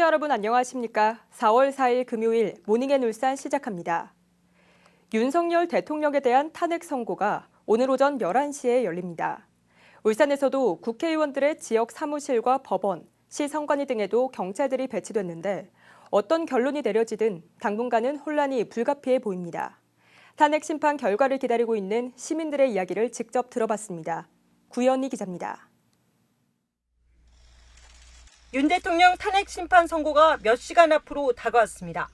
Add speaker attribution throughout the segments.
Speaker 1: 여러분 안녕하십니까? 4월 4일 금요일 모닝앤 울산 시작합니다. 윤석열 대통령에 대한 탄핵 선고가 오늘 오전 11시에 열립니다. 울산에서도 국회의원들의 지역 사무실과 법원, 시 선관위 등에도 경찰들이 배치됐는데 어떤 결론이 내려지든 당분간은 혼란이 불가피해 보입니다. 탄핵 심판 결과를 기다리고 있는 시민들의 이야기를 직접 들어봤습니다. 구현희 기자입니다.
Speaker 2: 윤 대통령 탄핵 심판 선고가 몇 시간 앞으로 다가왔습니다.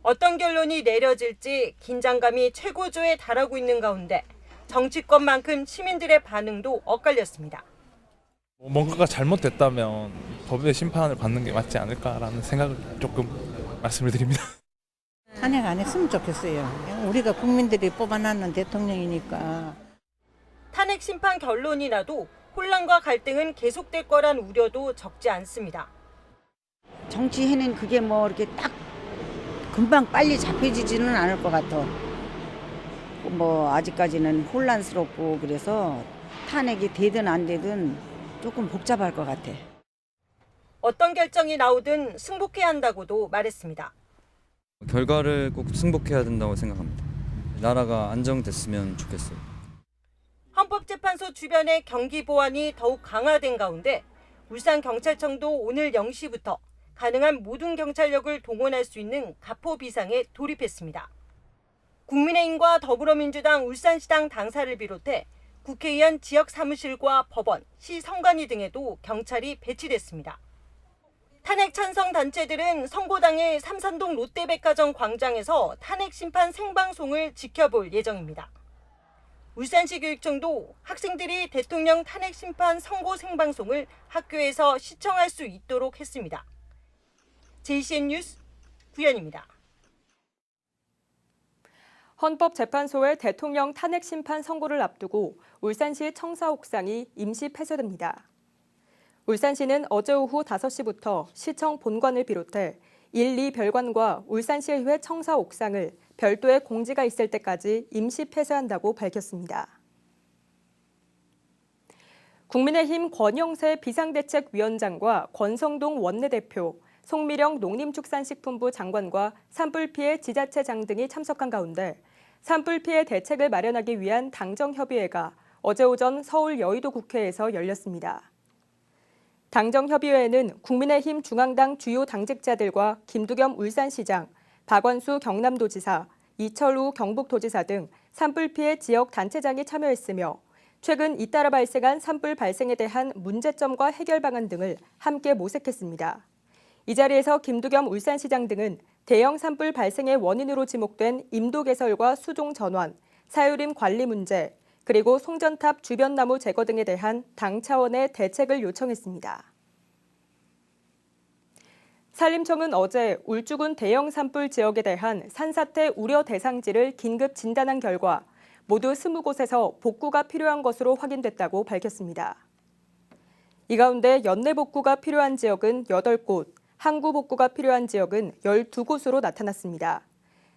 Speaker 2: 어떤 결론이 내려질지 긴장감이 최고조에 달하고 있는 가운데 정치권만큼 시민들의 반응도 엇갈렸습니다.
Speaker 3: 뭔가가 잘못됐다면 법의 심판을 받는 게 맞지 않을까라는 생각을 조금 말씀을 드립니다.
Speaker 4: 탄핵 안 했으면 좋겠어요. 우리가 국민들이 뽑아놨는 대통령이니까.
Speaker 2: 탄핵 심판 결론이 나도 혼란과 갈등은 계속될 거란 우려도 적지 않습니다.
Speaker 5: 정치해는 그게 뭐 이렇게 딱 금방 빨리 잡혀지지는 않을 것 같아. 뭐 아직까지는 혼란스럽고 그래서 탄핵이 되든 안 되든 조금 복잡할 것 같아.
Speaker 2: 어떤 결정이 나오든 승복해야 한다고도 말했습니다.
Speaker 6: 결과를 꼭 승복해야 된다고 생각합니다. 나라가 안정됐으면 좋겠어요.
Speaker 2: 헌법재판소 주변의 경기 보안이 더욱 강화된 가운데 울산경찰청도 오늘 0시부터 가능한 모든 경찰력을 동원할 수 있는 가포 비상에 돌입했습니다. 국민의힘과 더불어민주당 울산시당 당사를 비롯해 국회의원 지역 사무실과 법원, 시 선관위 등에도 경찰이 배치됐습니다. 탄핵 찬성 단체들은 선고 당일 삼산동 롯데백화점 광장에서 탄핵 심판 생방송을 지켜볼 예정입니다. 울산시 교육청도 학생들이 대통령 탄핵 심판 선고 생방송을 학교에서 시청할 수 있도록 했습니다. JCN 뉴스 구현입니다.
Speaker 1: 헌법재판소의 대통령 탄핵 심판 선고를 앞두고 울산시 청사 옥상이 임시 폐쇄됩니다. 울산시는 어제 오후 5시부터 시청 본관을 비롯해 1, 2별관과 울산시의회 청사 옥상을 별도의 공지가 있을 때까지 임시 폐쇄한다고 밝혔습니다. 국민의힘 권영세 비상대책위원장과 권성동 원내대표, 송미령 농림축산식품부 장관과 산불 피해 지자체장 등이 참석한 가운데 산불 피해 대책을 마련하기 위한 당정협의회가 어제 오전 서울 여의도국회에서 열렸습니다. 당정협의회에는 국민의힘 중앙당 주요 당직자들과 김두겸 울산시장, 박원수 경남도지사, 이철우 경북도지사 등 산불 피해 지역 단체장이 참여했으며 최근 잇따라 발생한 산불 발생에 대한 문제점과 해결 방안 등을 함께 모색했습니다. 이 자리에서 김두겸 울산시장 등은 대형 산불 발생의 원인으로 지목된 임도 개설과 수종 전환, 사유림 관리 문제, 그리고 송전탑 주변 나무 제거 등에 대한 당 차원의 대책을 요청했습니다. 산림청은 어제 울주군 대형 산불 지역에 대한 산사태 우려 대상지를 긴급 진단한 결과 모두 20곳에서 복구가 필요한 것으로 확인됐다고 밝혔습니다. 이 가운데 연내 복구가 필요한 지역은 8곳, 항구 복구가 필요한 지역은 12곳으로 나타났습니다.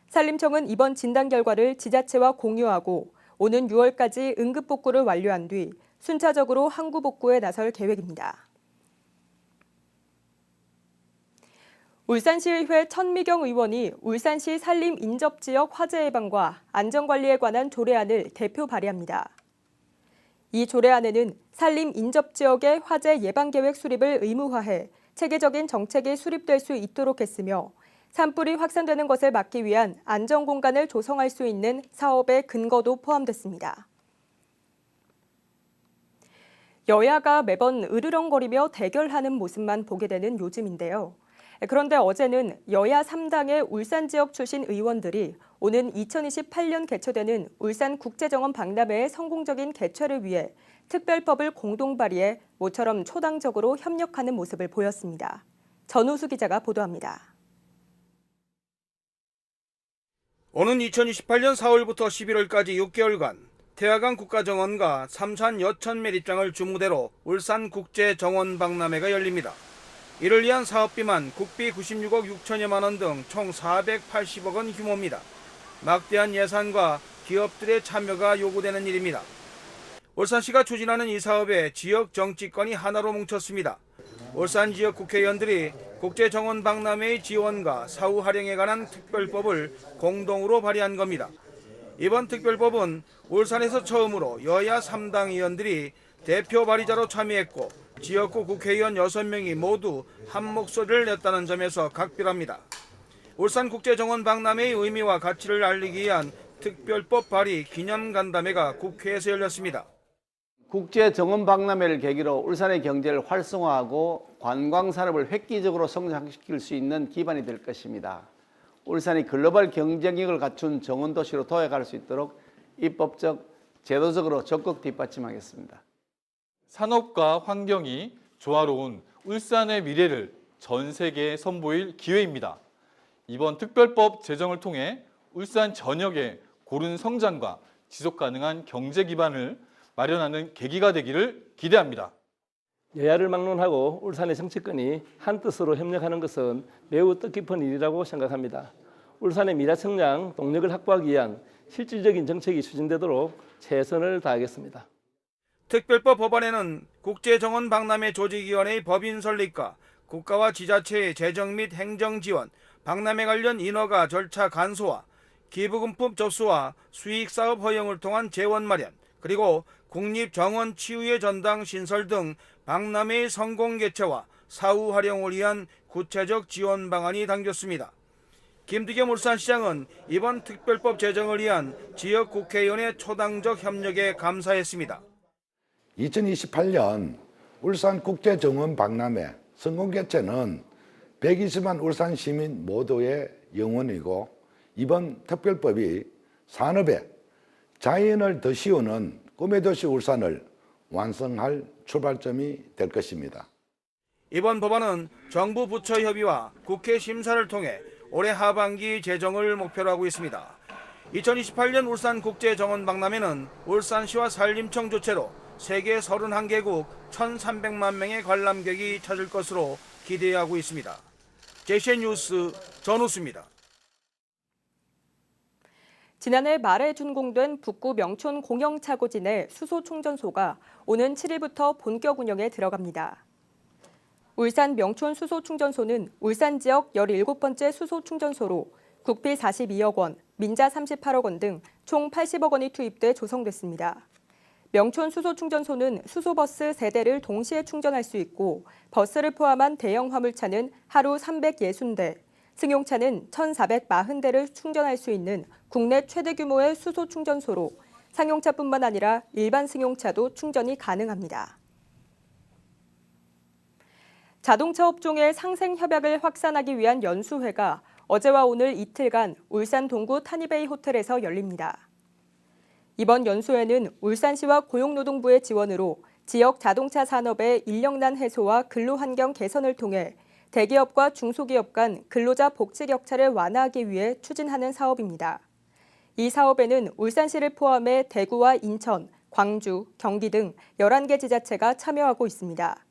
Speaker 1: 산림청은 이번 진단 결과를 지자체와 공유하고 오는 6월까지 응급 복구를 완료한 뒤 순차적으로 항구 복구에 나설 계획입니다. 울산시의회 천미경 의원이 울산시 산림 인접지역 화재 예방과 안전관리에 관한 조례안을 대표 발의합니다. 이 조례안에는 산림 인접지역의 화재 예방계획 수립을 의무화해 체계적인 정책이 수립될 수 있도록 했으며 산불이 확산되는 것을 막기 위한 안전공간을 조성할 수 있는 사업의 근거도 포함됐습니다. 여야가 매번 으르렁거리며 대결하는 모습만 보게 되는 요즘인데요. 그런데 어제는 여야 3당의 울산 지역 출신 의원들이 오는 2028년 개최되는 울산국제정원 박람회의 성공적인 개최를 위해 특별법을 공동 발의해 모처럼 초당적으로 협력하는 모습을 보였습니다. 전우수 기자가 보도합니다.
Speaker 7: 오는 2028년 4월부터 11월까지 6개월간 태화강 국가정원과 삼산 여천 매립장을 주무대로 울산국제정원 박람회가 열립니다. 이를 위한 사업비만 국비 96억 6천여만 원 등 총 480억 원 규모입니다. 막대한 예산과 기업들의 참여가 요구되는 일입니다. 울산시가 추진하는 이 사업에 지역 정치권이 하나로 뭉쳤습니다. 울산 지역 국회의원들이 국제정원 박람회의 지원과 사후 활용에 관한 특별법을 공동으로 발의한 겁니다. 이번 특별법은 울산에서 처음으로 여야 3당 의원들이 대표 발의자로 참여했고 지역구 국회의원 6명이 모두 한 목소리를 냈다는 점에서 각별합니다. 울산 국제정원 박람회의 의미와 가치를 알리기 위한 특별법 발의 기념간담회가 국회에서 열렸습니다.
Speaker 8: 국제정원박람회를 계기로 울산의 경제를 활성화하고 관광산업을 획기적으로 성장시킬 수 있는 기반이 될 것입니다. 울산이 글로벌 경쟁력을 갖춘 정원도시로 도약할 수 있도록 입법적, 제도적으로 적극 뒷받침하겠습니다.
Speaker 9: 산업과 환경이 조화로운 울산의 미래를 전 세계에 선보일 기회입니다. 이번 특별법 제정을 통해 울산 전역의 고른 성장과 지속 가능한 경제 기반을 마련하는 계기가 되기를 기대합니다.
Speaker 10: 여야를 막론하고 울산의 정치권이 한뜻으로 협력하는 것은 매우 뜻깊은 일이라고 생각합니다. 울산의 미래 성장 동력을 확보하기 위한 실질적인 정책이 추진되도록 최선을 다하겠습니다.
Speaker 7: 특별법 법안에는 국제정원 박람회 조직위원회의 법인 설립과 국가와 지자체의 재정 및 행정 지원, 박람회 관련 인허가 절차 간소화, 기부금품 접수와 수익사업 허용을 통한 재원 마련, 그리고 국립정원치유의 전당 신설 등 박람회의 성공 개최와 사후 활용을 위한 구체적 지원 방안이 담겼습니다. 김두겸 울산시장은 이번 특별법 제정을 위한 지역 국회의원의 초당적 협력에 감사했습니다.
Speaker 11: 2028년 울산국제정원 박람회 성공 개최는 120만 울산 시민 모두의 영원이고 이번 특별법이 산업에 자연을 더 씌우는 꿈의 도시 울산을 완성할 출발점이 될 것입니다.
Speaker 7: 이번 법안은 정부 부처 협의와 국회 심사를 통해 올해 하반기 제정을 목표로 하고 있습니다. 2028년 울산국제정원 박람회는 울산시와 산림청 주최로 세계 31개국 1,300만 명의 관람객이 찾을 것으로 기대하고 있습니다. JCN 뉴스 전우수입니다.
Speaker 1: 지난해 말에 준공된 북구 명촌 공영차고지 내 수소 충전소가 오는 7일부터 본격 운영에 들어갑니다. 울산 명촌 수소 충전소는 울산 지역 17번째 수소 충전소로 국비 42억 원, 민자 38억 원 등 총 80억 원이 투입돼 조성됐습니다. 명촌 수소 충전소는 수소버스 3대를 동시에 충전할 수 있고 버스를 포함한 대형 화물차는 하루 360대, 승용차는 1,440대를 충전할 수 있는 국내 최대 규모의 수소 충전소로 상용차뿐만 아니라 일반 승용차도 충전이 가능합니다. 자동차 업종의 상생 협약을 확산하기 위한 연수회가 어제와 오늘 이틀간 울산 동구 타니베이 호텔에서 열립니다. 이번 연수회는 울산시와 고용노동부의 지원으로 지역 자동차 산업의 인력난 해소와 근로환경 개선을 통해 대기업과 중소기업 간 근로자 복지 격차를 완화하기 위해 추진하는 사업입니다. 이 사업에는 울산시를 포함해 대구와 인천, 광주, 경기 등 11개 지자체가 참여하고 있습니다.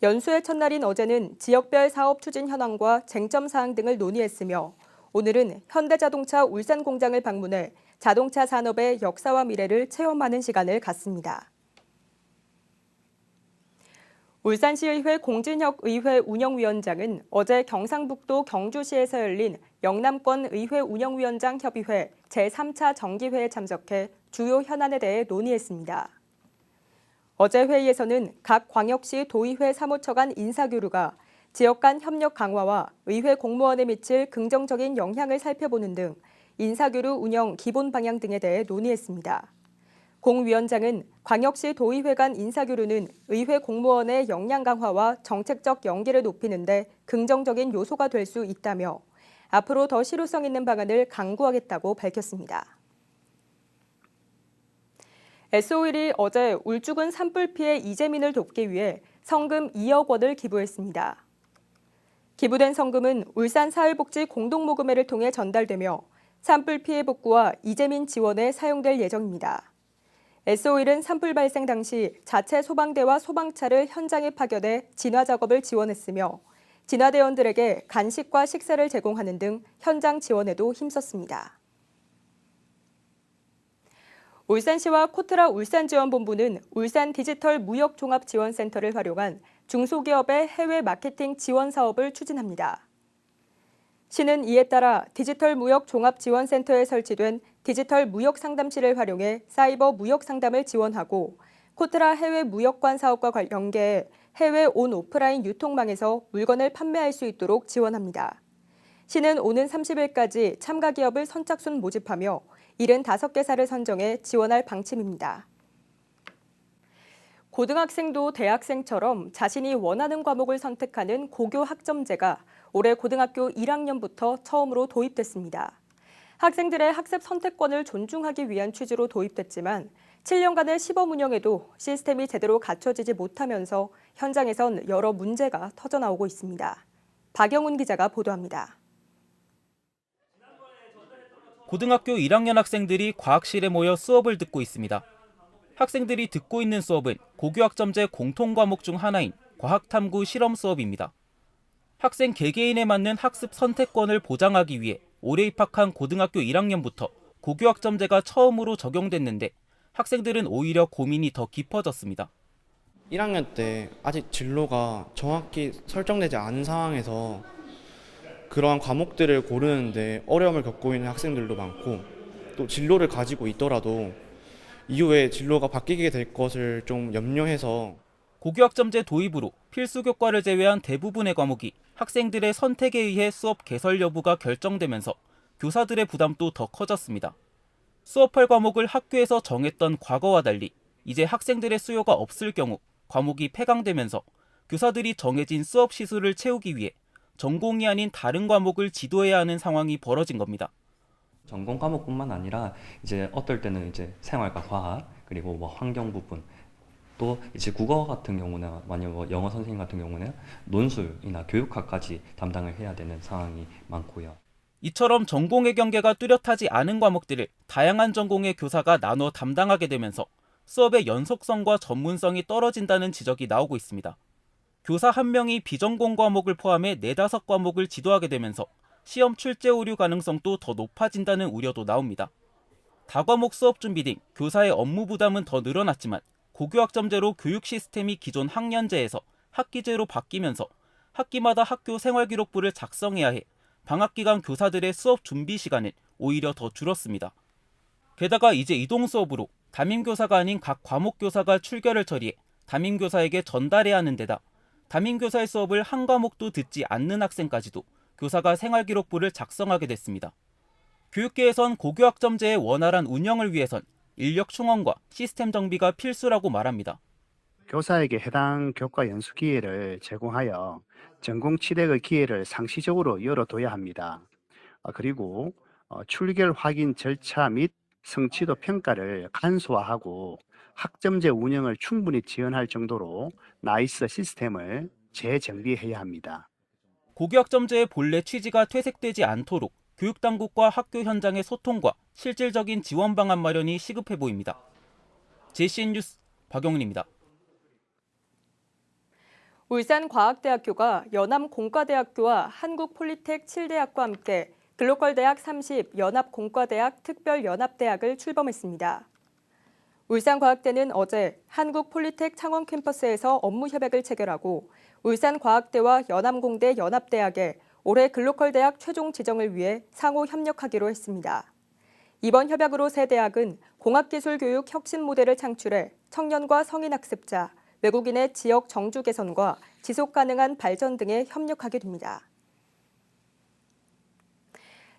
Speaker 1: 연수의 첫날인 어제는 지역별 사업 추진 현황과 쟁점 사항 등을 논의했으며 오늘은 현대자동차 울산 공장을 방문해 자동차 산업의 역사와 미래를 체험하는 시간을 갖습니다. 울산시의회 공진혁 의회 운영위원장은 어제 경상북도 경주시에서 열린 영남권 의회 운영위원장 협의회 제3차 정기회에 참석해 주요 현안에 대해 논의했습니다. 어제 회의에서는 각 광역시 도의회 사무처 간 인사교류가 지역 간 협력 강화와 의회 공무원에 미칠 긍정적인 영향을 살펴보는 등 인사교류 운영 기본 방향 등에 대해 논의했습니다. 공 위원장은 광역시 도의회 간 인사교류는 의회 공무원의 역량 강화와 정책적 연계를 높이는 데 긍정적인 요소가 될 수 있다며 앞으로 더 실효성 있는 방안을 강구하겠다고 밝혔습니다. SO일이 어제 울주군 산불 피해 이재민을 돕기 위해 성금 2억 원을 기부했습니다. 기부된 성금은 울산사회복지 공동모금회를 통해 전달되며 산불 피해 복구와 이재민 지원에 사용될 예정입니다. SO일은 산불 발생 당시 자체 소방대와 소방차를 현장에 파견해 진화 작업을 지원했으며 진화대원들에게 간식과 식사를 제공하는 등 현장 지원에도 힘썼습니다. 울산시와 코트라 울산지원본부는 울산 디지털 무역종합지원센터를 활용한 중소기업의 해외 마케팅 지원 사업을 추진합니다. 시는 이에 따라 디지털 무역 종합지원센터에 설치된 디지털 무역 상담실을 활용해 사이버 무역 상담을 지원하고 코트라 해외 무역관 사업과 연계해 해외 온 오프라인 유통망에서 물건을 판매할 수 있도록 지원합니다. 시는 오는 30일까지 참가 기업을 선착순 모집하며 75개사를 선정해 지원할 방침입니다. 고등학생도 대학생처럼 자신이 원하는 과목을 선택하는 고교 학점제가 올해 고등학교 1학년부터 처음으로 도입됐습니다. 학생들의 학습 선택권을 존중하기 위한 취지로 도입됐지만 7년간의 시범 운영에도 시스템이 제대로 갖춰지지 못하면서 현장에선 여러 문제가 터져나오고 있습니다. 박영훈 기자가 보도합니다.
Speaker 12: 고등학교 1학년 학생들이 과학실에 모여 수업을 듣고 있습니다. 학생들이 듣고 있는 수업은 고교학점제 공통과목 중 하나인 과학탐구 실험 수업입니다. 학생 개개인에 맞는 학습 선택권을 보장하기 위해 올해 입학한 고등학교 1학년부터 고교학점제가 처음으로 적용됐는데 학생들은 오히려 고민이 더 깊어졌습니다.
Speaker 13: 1학년 때 아직 진로가 정확히 설정되지 않은 상황에서 그러한 과목들을 고르는데 어려움을 겪고 있는 학생들도 많고 또 진로를 가지고 있더라도 이후에 진로가 바뀌게 될 것을 좀 염려해서
Speaker 12: 고교학점제 도입으로 필수 교과를 제외한 대부분의 과목이 학생들의 선택에 의해 수업 개설 여부가 결정되면서 교사들의 부담도 더 커졌습니다. 수업할 과목을 학교에서 정했던 과거와 달리 이제 학생들의 수요가 없을 경우 과목이 폐강되면서 교사들이 정해진 수업 시수를 채우기 위해 전공이 아닌 다른 과목을 지도해야 하는 상황이 벌어진 겁니다.
Speaker 14: 전공 과목뿐만 아니라 이제 어떨 때는 이제 생활과 과학 그리고 뭐 환경 부분 또 이제 국어 같은 경우는 만약 뭐 영어 선생님 같은 경우는 논술이나 교육학까지 담당을 해야 되는 상황이 많고요.
Speaker 12: 이처럼 전공의 경계가 뚜렷하지 않은 과목들을 다양한 전공의 교사가 나눠 담당하게 되면서 수업의 연속성과 전문성이 떨어진다는 지적이 나오고 있습니다. 교사 한 명이 비전공 과목을 포함해 4-5과목을 지도하게 되면서 시험 출제 오류 가능성도 더 높아진다는 우려도 나옵니다. 다과목 수업 준비 등 교사의 업무 부담은 더 늘어났지만 고교학점제로 교육 시스템이 기존 학년제에서 학기제로 바뀌면서 학기마다 학교 생활기록부를 작성해야 해 방학 기간 교사들의 수업 준비 시간은 오히려 더 줄었습니다. 게다가 이제 이동 수업으로 담임교사가 아닌 각 과목 교사가 출결을 처리해 담임교사에게 전달해야 하는 데다 담임교사의 수업을 한 과목도 듣지 않는 학생까지도 교사가 생활기록부를 작성하게 됐습니다. 교육계에선 고교학점제의 원활한 운영을 위해선 인력 충원과 시스템 정비가 필수라고 말합니다.
Speaker 15: 교사에게 해당 교과 연수 기회를 제공하여 전공 취득의 기회를 상시적으로 열어둬야 합니다. 그리고 출결 확인 절차 및 성취도 평가를 간소화하고 학점제 운영을 충분히 지원할 정도로 나이스 시스템을 재정비해야 합니다.
Speaker 12: 고교학점제의 본래 취지가 퇴색되지 않도록 교육당국과 학교 현장의 소통과 실질적인 지원 방안 마련이 시급해 보입니다. JCN 뉴스 박영훈입니다.
Speaker 1: 울산과학대학교가 연암공과대학교와 한국폴리텍 7대학과 함께 글로컬대학 30 연합공과대학 특별연합대학을 출범했습니다. 울산과학대는 어제 한국폴리텍 창원 캠퍼스에서 업무 협약을 체결하고 울산과학대와 연암공대 연합대학에 올해 글로컬대학 최종 지정을 위해 상호 협력하기로 했습니다. 이번 협약으로 세 대학은 공학기술교육 혁신 모델을 창출해 청년과 성인 학습자, 외국인의 지역 정주 개선과 지속 가능한 발전 등에 협력하게 됩니다.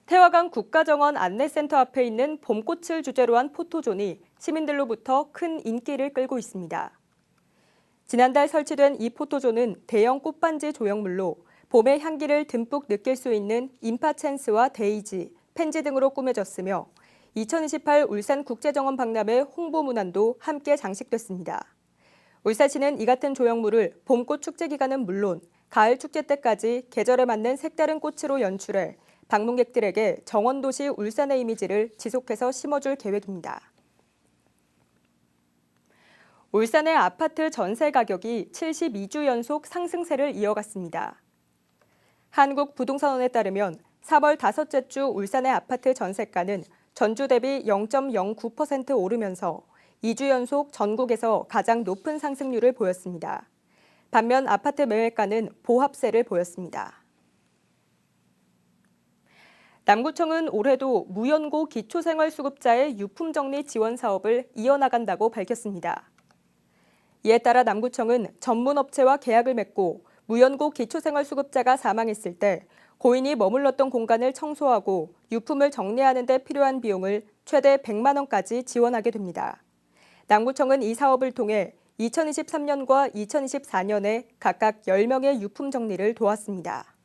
Speaker 1: 태화강 국가정원 안내센터 앞에 있는 봄꽃을 주제로 한 포토존이 시민들로부터 큰 인기를 끌고 있습니다. 지난달 설치된 이 포토존은 대형 꽃반지 조형물로 봄의 향기를 듬뿍 느낄 수 있는 인파챈스와 데이지, 펜지 등으로 꾸며졌으며 2028 울산국제정원 박람회 홍보 문안도 함께 장식됐습니다. 울산시는 이 같은 조형물을 봄꽃 축제 기간은 물론 가을 축제 때까지 계절에 맞는 색다른 꽃으로 연출해 방문객들에게 정원도시 울산의 이미지를 지속해서 심어줄 계획입니다. 울산의 아파트 전세 가격이 72주 연속 상승세를 이어갔습니다. 한국부동산원에 따르면 4월 5째 주 울산의 아파트 전세가는 전주 대비 0.09% 오르면서 2주 연속 전국에서 가장 높은 상승률을 보였습니다. 반면 아파트 매매가는 보합세를 보였습니다. 남구청은 올해도 무연고 기초생활수급자의 유품정리 지원 사업을 이어나간다고 밝혔습니다. 이에 따라 남구청은 전문업체와 계약을 맺고 무연고 기초생활수급자가 사망했을 때 고인이 머물렀던 공간을 청소하고 유품을 정리하는 데 필요한 비용을 최대 100만 원까지 지원하게 됩니다. 남구청은 이 사업을 통해 2023년과 2024년에 각각 10명의 유품 정리를 도왔습니다.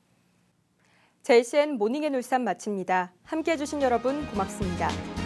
Speaker 1: JCN 모닝앤 울산 마칩니다. 함께해 주신 여러분 고맙습니다.